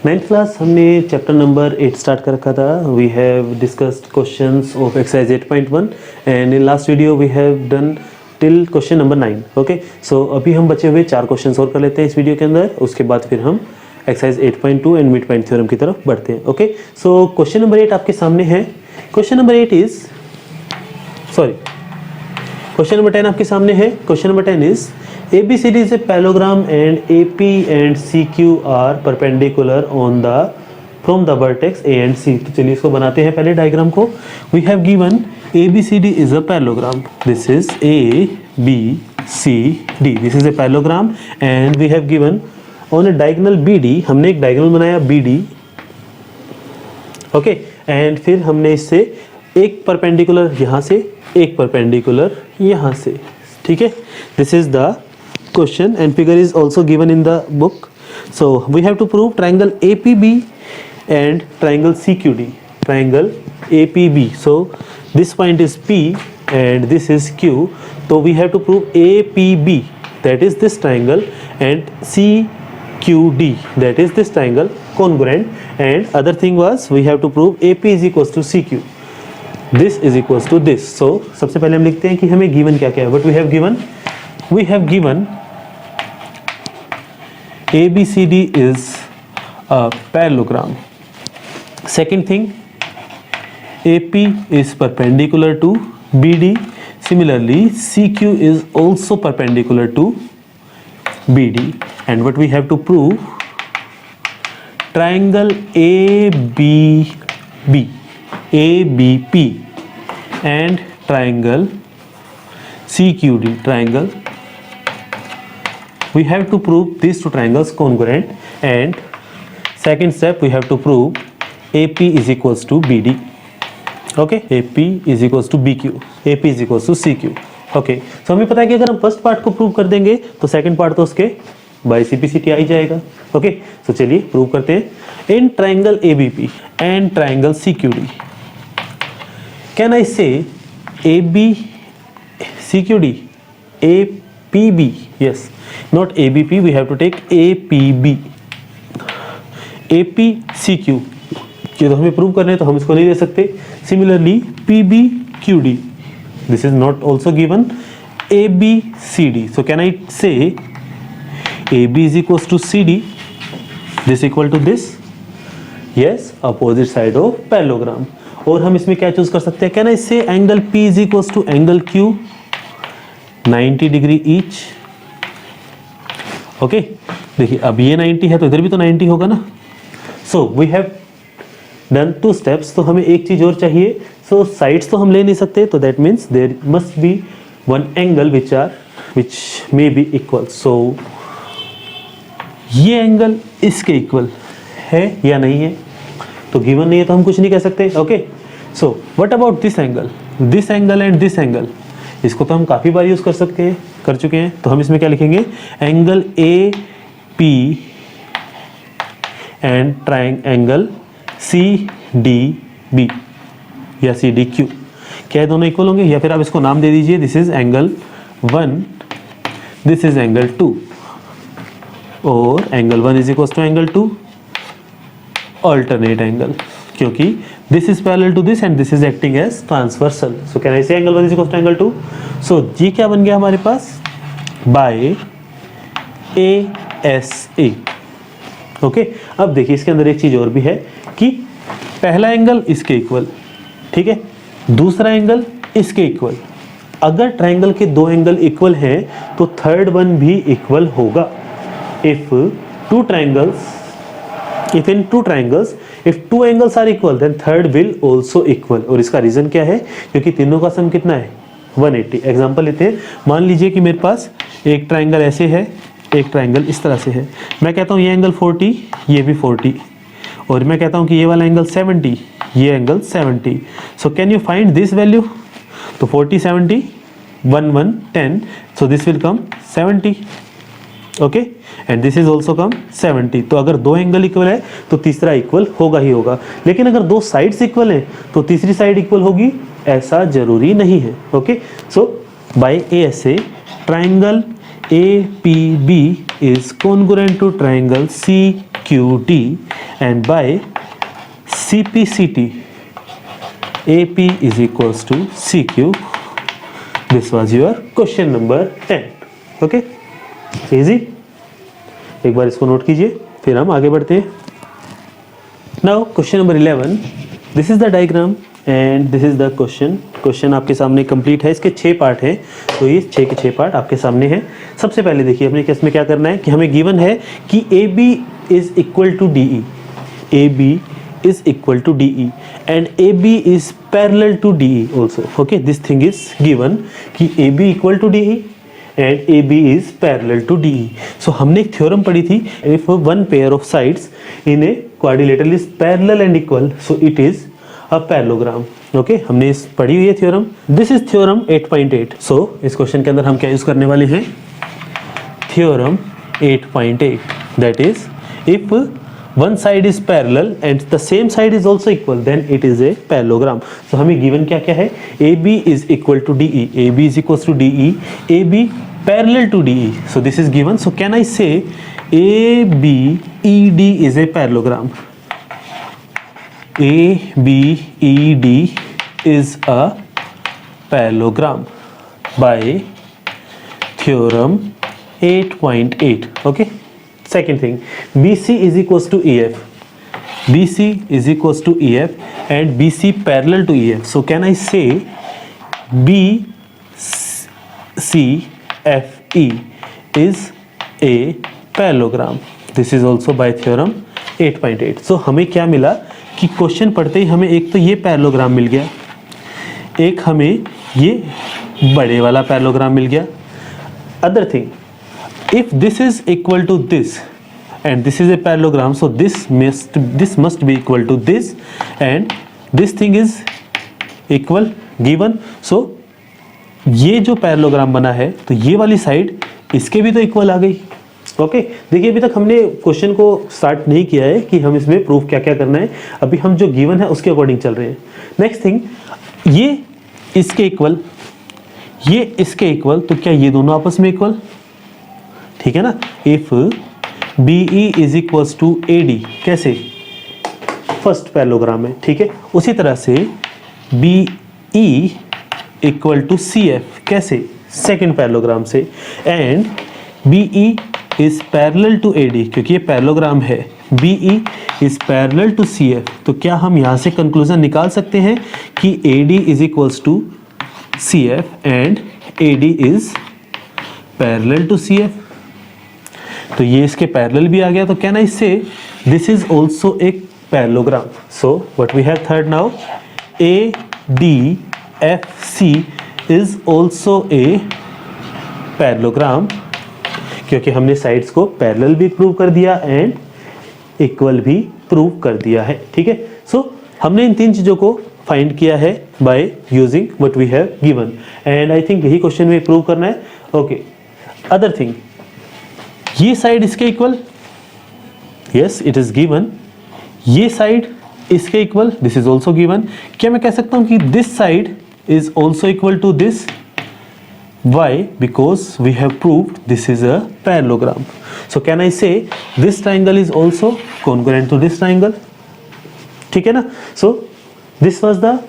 Ninth class हमने chapter number 8 start कर रखा था. We have discussed questions of exercise 8.1 and in last video we have done till question number 9. Okay, so अभी हम बचे हुए 4 क्वेश्चंस और कर लेते हैं इस वीडियो के अंदर. उसके बाद फिर हम exercise 8.2 and mid point theorem की तरफ बढ़ते हैं. ओके, सो क्वेश्चन नंबर 8 आपके सामने है. Question number 8 is question number 10 आपके सामने है. Question number 10 is ABCD is a parallelogram and AP and CQ are perpendicular on the from the vertex A and C. तो चलिए इसको बनाते हैं पहले डायग्राम को. We have given ABCD is a parallelogram. This is ABCD. This is a parallelogram and we have given on a diagonal BD. हमने एक diagonal बनाया BD. ओके, एंड फिर हमने इससे एक परपेंडिकुलर यहाँ से, एक परपेंडिकुलर यहाँ से. ठीक है, this is the question and figure is also given in the book. So we have to prove triangle APB and triangle CQD. Triangle APB. So this point is P and this is Q. So we have to prove APB, that is this triangle, and CQD, that is this triangle, congruent. And other thing was we have to prove AP is equals to CQ. This is equals to this. So सबसे पहले हम लिखते हैं कि हमें given क्या क्या है. What we have given ABCD is a parallelogram. Second thing, AP is perpendicular to BD. Similarly, CQ is also perpendicular to BD. And what we have to prove, triangle ABP and triangle CQD, triangle, we have to prove these two triangles congruent. And second step, we have to prove AP is equals to BD. Okay, AP is equals to BQ, AP is equals to CQ. Okay, so हमें पता है कि अगर हम first part को prove कर देंगे तो सेकंड पार्ट तो उसके बाय CPCT आ ही जाएगा. ओके, सो चलिए प्रूव करते हैं. In triangle ABP and triangle CQD, can I say AB CQD APB? Yes, not ABP, we have to take APB. AP CQ ये तो हमें प्रूव करना है तो हम इसको नहीं दे सकते. Similarly PB QD, this is not also given. ABCD, so can I say AB is equals to CD, this equal to this? Yes, opposite side of parallelogram. और हम इसमें क्या चूज कर सकते हैं? Can I say angle P is equals to angle Q, 90 degree each. Okay, देखिए अब ये 90 है तो इधर भी तो 90 होगा ना. So we have done 2 steps. तो हमें एक चीज और चाहिए. सो साइड्स तो हम ले नहीं सकते, तो that means there must be one angle which may be equal. So ये एंगल इसके इक्वल है या नहीं है, तो गिवन नहीं है तो हम कुछ नहीं कह सकते. Okay, so what about this angle and this angle? इसको तो हम काफ़ी बार यूज़ कर चुके हैं. तो हम इसमें क्या लिखेंगे? Angle AP and triangle CDB या CDQ. क्या है, दोनों इक्वल होंगे? या फिर आप इसको नाम दे दीजिए, this is angle 1, this is angle 2, और angle 1 is equal to angle 2 alternate angle, क्योंकि this is parallel to this and this is acting as transversal. So can I say angle 1 is equal to angle 2? So G क्या बन गया हमारे पास? By ASA. Okay, अब देखिए इसके अंदर एक चीज और भी है कि पहला एंगल इसके इक्वल, ठीक है, दूसरा एंगल इसके इक्वल. अगर ट्राइंगल के 2 एंगल इक्वल हैं तो थर्ड वन भी इक्वल होगा. If in two triangles, if 2 angles are equal, then third will also equal. और इसका रीजन क्या है? क्योंकि तीनों का सम कितना है? 180. एग्जांपल लेते हैं. मान लीजिए कि मेरे पास एक ट्राइंगल ऐसे है, एक ट्राइंगल इस तरह से है. मैं कहता हूँ ये एंगल 40, ये भी 40, और मैं कहता हूँ कि ये वाला एंगल 70, ये angle 70. So can you find this value? तो 40 70 1 1 10, so this will come 70. Okay, and this is also come 70. तो अगर 2 एंगल इक्वल है तो तीसरा इक्वल होगा ही होगा. लेकिन अगर 2 साइड्स इक्वल हैं तो तीसरी साइड इक्वल होगी, ऐसा जरूरी नहीं है. Okay, so by ASA, triangle APB is congruent to triangle CQD. QD and by CPCT AP is equals to CQ. This was your question number 10. Okay, easy. एक बार इसको नोट कीजिए, फिर हम आगे बढ़ते हैं. Now question number 11. This is the diagram and this is the question. Question आपके सामने कंप्लीट है. इसके 6 पार्ट हैं, तो ये 6 के 6 पार्ट आपके सामने हैं. सबसे पहले देखिए अपने केस में क्या करना है कि हमें गिवन है कि AB is equal to DE. AB is equal to DE and AB is parallel to DE also. Okay, this thing is given कि AB equal to DE and AB is parallel to DE. So हमने एक theorem पढ़ी थी, if one pair of sides in a quadrilateral is parallel and equal, so it is a parallelogram. Okay, हमने इस पढ़ी हुई है theorem. This is theorem 8.8. So इस क्वेश्चन के अंदर हम क्या यूज करने वाले हैं? Theorem 8.8. That is, if one side is parallel and the same side is also equal, then it is a parallelogram. So हमें given क्या क्या है? AB is equal to DE. AB is equals to DE. AB parallel to DE. So this is given. So can I say ABED is a parallelogram? ABED is a parallelogram by theorem 8.8. Okay. Second thing, BC is equals to EF. BC is equals to EF and BC parallel to EF. So can I say BCFE is a parallelogram? This is also by theorem 8.8. So हमें क्या मिला कि question पढ़ते ही हमें एक तो ये parallelogram मिल गया, एक हमें ये बड़े वाला पैरेललोग्राम मिल गया. Other thing, if this is equal to this and this is a parallelogram, so this must be equal to this and this thing is equal given. So ये जो पैरेललोग्राम बना है तो ये वाली साइड इसके भी तो इक्वल आ गई. ओके, देखिए अभी तक हमने क्वेश्चन को स्टार्ट नहीं किया है कि हम इसमें प्रूफ क्या क्या करना है. अभी हम जो गिवन है उसके अकॉर्डिंग चल रहे हैं. नेक्स्ट थिंग, ये इसके इक्वल, ये इसके इक्वल, तो क्या ये दोनों आपस में इक्वल? ठीक है ना. If BE is equals to AD, कैसे? फर्स्ट पैरेललोग्राम है. ठीक है. उसी तरह से BE इक्वल टू CF, कैसे? सेकंड पैरेललोग्राम से. And BE is parallel to AD, क्योंकि ये पैरेललोग्राम है. BE is parallel to CF, तो क्या हम यहाँ से कंक्लूजन निकाल सकते हैं कि AD is equals to CF and AD is parallel to CF. तो ये इसके पैरेलल भी आ गया. तो can I say this is also एक parallelogram. So what we have third now, ADFC is also a parallelogram, क्योंकि हमने साइड्स को पैरेलल भी प्रूव कर दिया एंड इक्वल भी प्रूव कर दिया है. ठीक है. सो हमने इन तीन चीज़ों को फाइंड किया है by using what we have given and I think यही क्वेश्चन में प्रूव करना है. ओके. अदर थिंग, ये साइड इसके equal, yes it is given. ये साइड इसके equal, this is also given. क्या मैं कह सकता हूं कि this side is also equal to this? Why? Because we have proved this is a parallelogram. So can I say this triangle is also congruent to this triangle? ठीक है ना. So this was the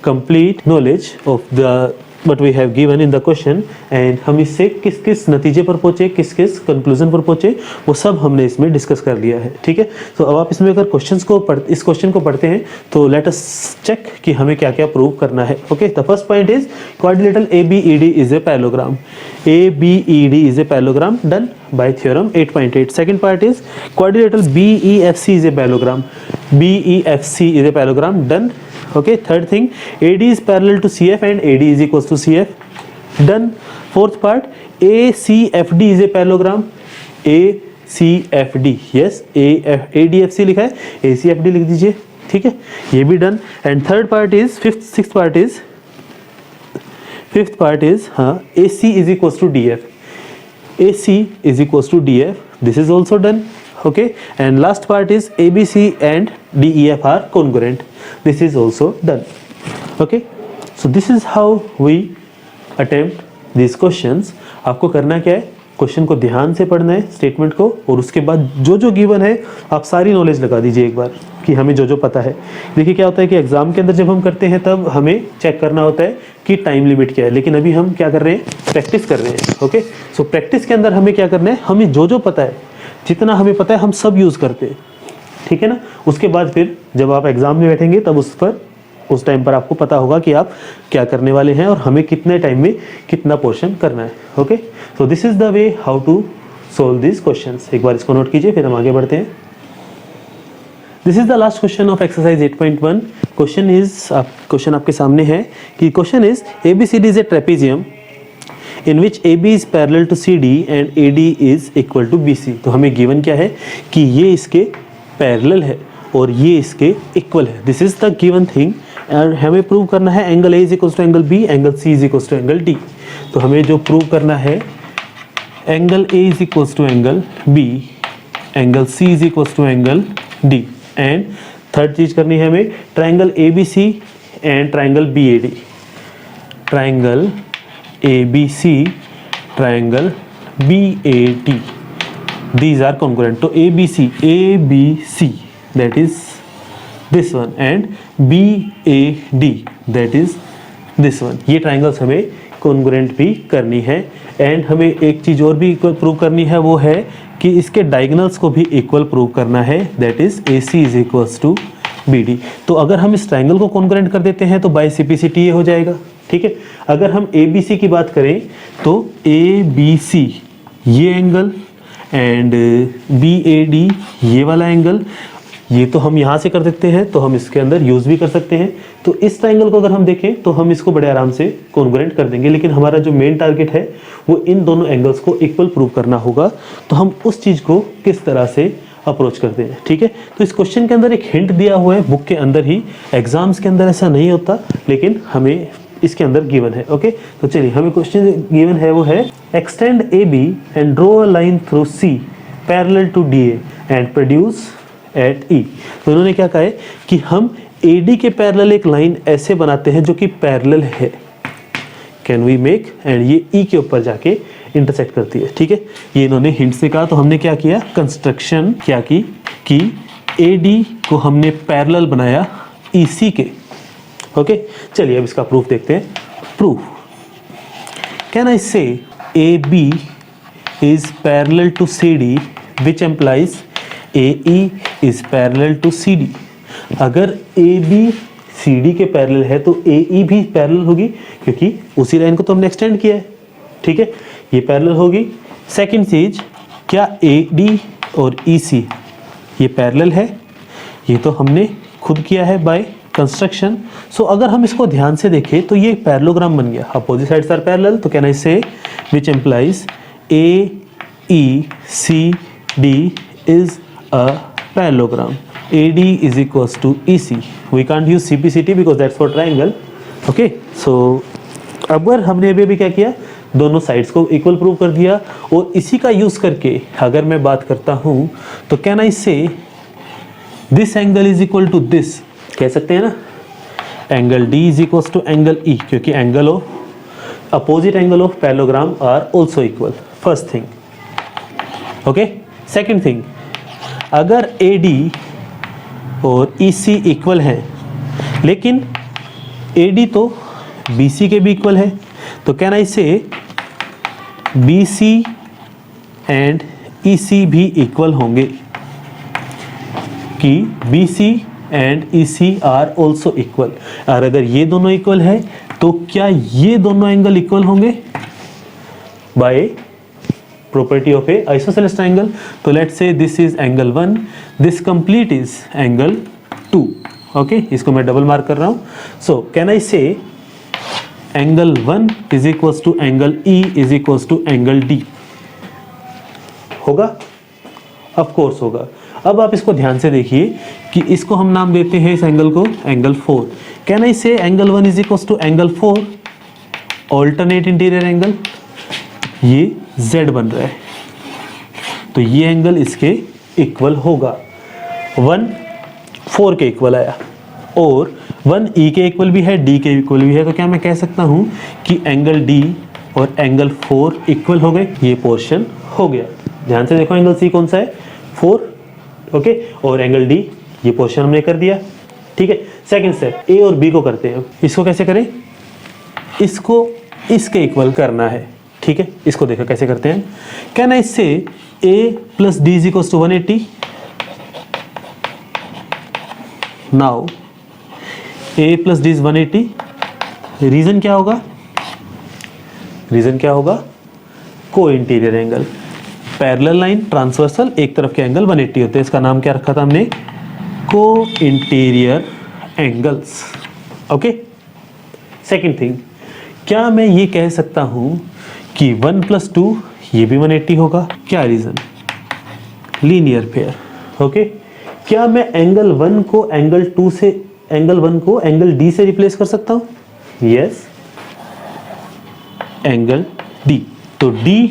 complete knowledge of the what we have given in the question and हम इससे किस किस नतीजे पर पहुंचे, किस किस कंक्लूजन पर पहुंचे, वो सब हमने इसमें डिस्कस कर लिया है. ठीक है. तो अब आप इसमें अगर इस क्वेश्चन को पढ़ते हैं तो लेट अस चेक कि हमें क्या क्या प्रूव करना है. Okay. The first point is quadrilateral ABED is a parallelogram. ABED is a parallelogram done by theorem 8.8. Second part is quadrilateral BEFC is a parallelogram. BEFC is a parallelogram done. Okay. Third thing, AD is parallel to CF and AD is equals to CF done. Fourth part, ACFD is a parallelogram. ACFD, yes, ADFC लिखा है, ACFD लिख दीजिए. ठीक है, ये भी done. And third part is fifth part is हाँ AC is equals to DF. AC is equals to DF. This is also done. Okay. And last part is ABC and DEF are congruent. This is also done. Okay. So this is how we attempt these questions. आपको करना क्या है question को ध्यान से पढ़ना है, statement को, और उसके बाद जो जो गिवन है आप सारी नॉलेज लगा दीजिए एक बार कि हमें जो जो पता है। देखिए क्या होता है कि एग्जाम के अंदर जब हम करते हैं तब हमें चेक करना होता है कि टाइम लिमिट क्या है, लेकिन अभी हम क्या कर रहे हैं, प्रैक्टिस कर रहे हैं। ओके, सो प्रैक्टिस के अंदर हमें क्या करना है, हमें जो जो पता है, जितना हमें पता है हम सब यूज़ करते हैं, ठीक है ना। उसके बाद फिर जब आप एग्जाम में बैठेंगे तब उस टाइम पर आपको पता होगा कि आप क्या करने वाले हैं और हमें कितने टाइम में कितना पोर्शन करना है। Okay, so this is the way how to solve this questions. एक बार इसको नोट कीजिए, फिर हम आगे बढ़ते हैं। This is the last question of exercise 8.1। Question आपके सामने है कि question is ABCD is a trapezium in which AB is parallel to CD and AD is equal to BC। तो हमें गिवन क्या है कि ये इसके पैरेलल है और ये इसके इक्वल है। This is the given thing, और हमें प्रूव करना है angle A is equal to angle B, angle C is equal to angle D। तो हमें जो प्रूव करना है angle A is equal to angle B, angle C is equal to angle D, and third चीज करनी है हमें triangle ABC and triangle BAD। Triangle ABC, triangle BAD, these are congruent। तो ABC that is this one and BAD that is this one। ये triangles हमें congruent भी करनी है, एंड हमें एक चीज़ और भी प्रूव करनी है, वो है कि इसके डायगोनल्स को भी इक्वल प्रूव करना है, that is AC is equals to BD। तो अगर हम इस ट्राइंगल को कॉन्ग्रुएंट कर देते हैं तो बाय CPCT ये हो जाएगा, ठीक है। अगर हम ABC की बात करें तो ABC ये एंगल एंड BAD ये वाला एंगल, ये तो हम यहाँ से कर देते हैं, तो हम इसके अंदर यूज़ भी कर सकते हैं। तो इस ट्राइंगल को अगर हम देखें तो हम इसको बड़े आराम से कॉन्ग्रुएंट कर देंगे, लेकिन हमारा जो मेन टारगेट है वो इन दोनों एंगल्स को इक्वल प्रूव करना होगा। तो हम उस चीज़ को किस तरह से अप्रोच करते हैं, ठीक है। तो इस क्वेश्चन के अंदर एक हिंट दिया हुआ है बुक के अंदर ही, एग्जाम्स के अंदर ऐसा नहीं होता, लेकिन हमें इसके अंदर गिवन है। ओके, तो चलिए हमें क्वेश्चन गिवन है वो है extend AB and draw a line through C parallel to DA and produce at E। तो उन्होंने क्या कहा है कि हम AD के पैरेलल एक लाइन ऐसे बनाते हैं जो कि पैरेलल है, कैन वी मेक, एंड ये E के ऊपर जाके इंटरसेक्ट करती है, ठीक है। ये इन्होंने हिंट से कहा, तो हमने क्या किया, कंस्ट्रक्शन क्या की कि AD को हमने पैरेलल बनाया EC के। ओके, चलिए अब इसका प्रूफ देखते हैं। Proof, can I say AB is parallel to CD which implies AE is parallel to CD। अगर AB CD के पैरेलल है तो AE भी पैरेलल होगी, क्योंकि उसी लाइन को तो हमने एक्सटेंड किया है, ठीक है, ये पैरेलल होगी। सेकंड चीज, क्या AD और EC ये पैरेलल है, ये तो हमने खुद किया है बाय कंस्ट्रक्शन। सो अगर हम इसको ध्यान से देखें तो ये पैरेललोग्राम बन गया, अपोजिट साइड्स आर पैरेलल, तो कैन आई से which implies AECD is a parallelogram, AD is equals to EC। we can't use CPCT because that's for triangle। okay, so अगर हमने अभी क्या किया, दोनों साइड्स को इक्वल प्रूव कर दिया, और इसी का यूज करके अगर मैं बात करता हूं तो can I say this angle is equal to this, कह सकते हैं ना, angle D is equal to angle E, क्योंकि angle of opposite angle of parallelogram are also equal, first thing. Okay, second thing, अगर AD और EC equal है, लेकिन AD तो BC के भी इक्वल है, तो can I say BC and EC भी इक्वल होंगे, कि BC and EC are also equal. और अगर ये दोनों इक्वल है तो क्या ये दोनों एंगल इक्वल होंगे by property of a isosceles triangle. तो let's say this is angle 1, this complete is angle 2। Okay, इसको मैं डबल मार्क कर रहा हूं। सो can I say angle 1 is equals to angle E is equals to angle D, होगा? Of course होगा। अब आप इसको ध्यान से देखिए कि इसको हम नाम देते हैं इस एंगल को angle 4। Can I say angle 1 is equals to angle 4 alternate interior angle, ये Z बन रहा है, तो ये एंगल इसके इक्वल होगा। 1 4 के इक्वल आया और 1 E के इक्वल भी है, D के इक्वल भी है, तो क्या मैं कह सकता हूं कि एंगल D और एंगल 4 इक्वल हो गए, ये पोर्शन हो गया। ध्यान से देखो एंगल सी कौन सा है, 4, ओके, और एंगल डी ये पोर्शन हमने कर दिया, ठीक है। सेकंड स्टेप ए और बी को करते हैं। इसको कैसे करें, इसको इसके इक्वल करना है, ठीक है। इसको देखो कैसे करते हैं। Can I say A plus D is equals to 180। Now A plus D is 180। Reason क्या होगा, रीजन क्या होगा, co interior angle, parallel line transversal, एक तरफ के एंगल 180 होते हैं, इसका नाम क्या रखा था हमने, को interior angles, okay. Second thing, क्या मैं ये कह सकता हूं कि 1 + 2 ये भी 180 होगा, क्या रीजन, लीनियर पेयर, ओके। क्या मैं एंगल 1 को एंगल 2 से, एंगल 1 को एंगल डी से रिप्लेस कर सकता हूं, यस, एंगल डी, तो d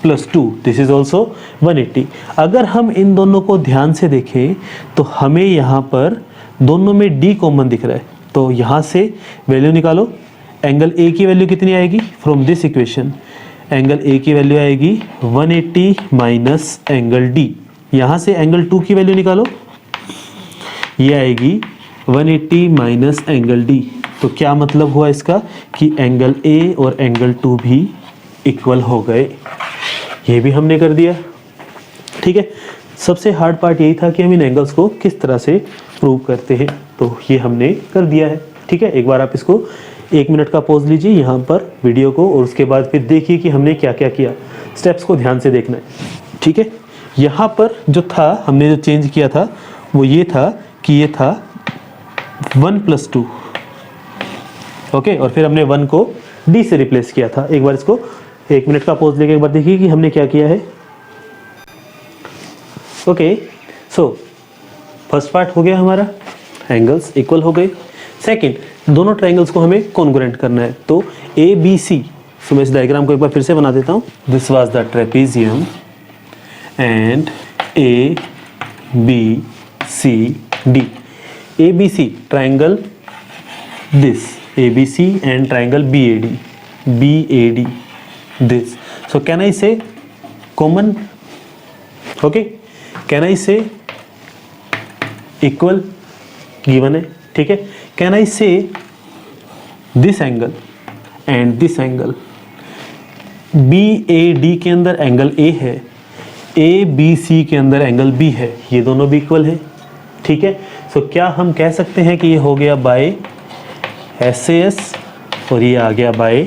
+ 2 दिस इज ऑल्सो 180। अगर हम इन दोनों को ध्यान से देखें तो हमें यहाँ पर दोनों में d कॉमन दिख रहा है, तो यहाँ से वैल्यू निकालो। एंगल a की वैल्यू कितनी आएगी, from this equation angle a की वैल्यू आएगी 180 माइनस एंगल d। यहाँ से एंगल 2 की वैल्यू निकालो, ये आएगी 180 माइनस एंगल d। तो क्या मतलब हुआ इसका कि एंगल a और एंगल 2 भी इक्वल हो गए, ये भी हमने कर दिया, ठीक है। सबसे हार्ड पार्ट यही था कि हम इन एंगल्स को किस तरह से प्रूव करते हैं, तो ये हमने कर दिया है, ठीक है। एक बार आप इसको 1 मिनट का पॉज लीजिए यहाँ पर वीडियो को, और उसके बाद फिर देखिए कि हमने क्या क्या किया, स्टेप्स को ध्यान से देखना है, ठीक है। यहाँ पर जो था, हमने जो चेंज किया था वो ये था कि ये था 1 + 2, ओके, और फिर हमने 1 को d से रिप्लेस किया था। एक बार इसको 1 मिनट का पॉज लेके एक बार देखिए कि हमने क्या किया है, ओके। सो फर्स्ट पार्ट हो गया हमारा, एंगल्स इक्वल हो गए। सेकंड, दोनों ट्रायंगल्स को हमें कॉन्ग्रुएंट करना है, तो ए बी सी, सो मैं इस डायग्राम को एक बार फिर से बना देता हूँ। This was the trapezium and A B C D, A B C triangle this ABC and triangle BAD this. So can I say common, okay, can I say equal, given है, ठीक है। Can I say this angle and this angle, BAD के अंदर angle A है, ABC के अंदर angle B है, ये दोनों भी इक्वल है, ठीक है। सो क्या हम कह सकते हैं कि ये हो गया बाय SAS और ये आ गया by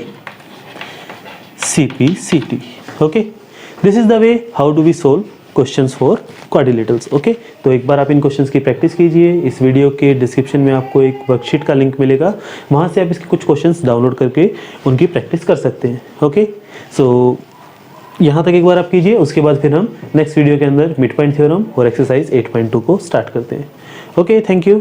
CPCT, okay. This is the way how do we solve questions for quadrilaterals, okay. तो एक बार आप इन क्वेश्चंस की प्रैक्टिस कीजिए। इस वीडियो के डिस्क्रिप्शन में आपको एक वर्कशीट का लिंक मिलेगा, वहाँ से आप इसके कुछ क्वेश्चंस डाउनलोड करके उनकी प्रैक्टिस कर सकते हैं, ओके। सो यहाँ तक एक बार आप कीजिए, उसके बाद फिर हम नेक्स्ट वीडियो के अंदर मिड पॉइंट थ्योरम और एक्सरसाइज 8.2 को स्टार्ट करते हैं, ओके। Thank you.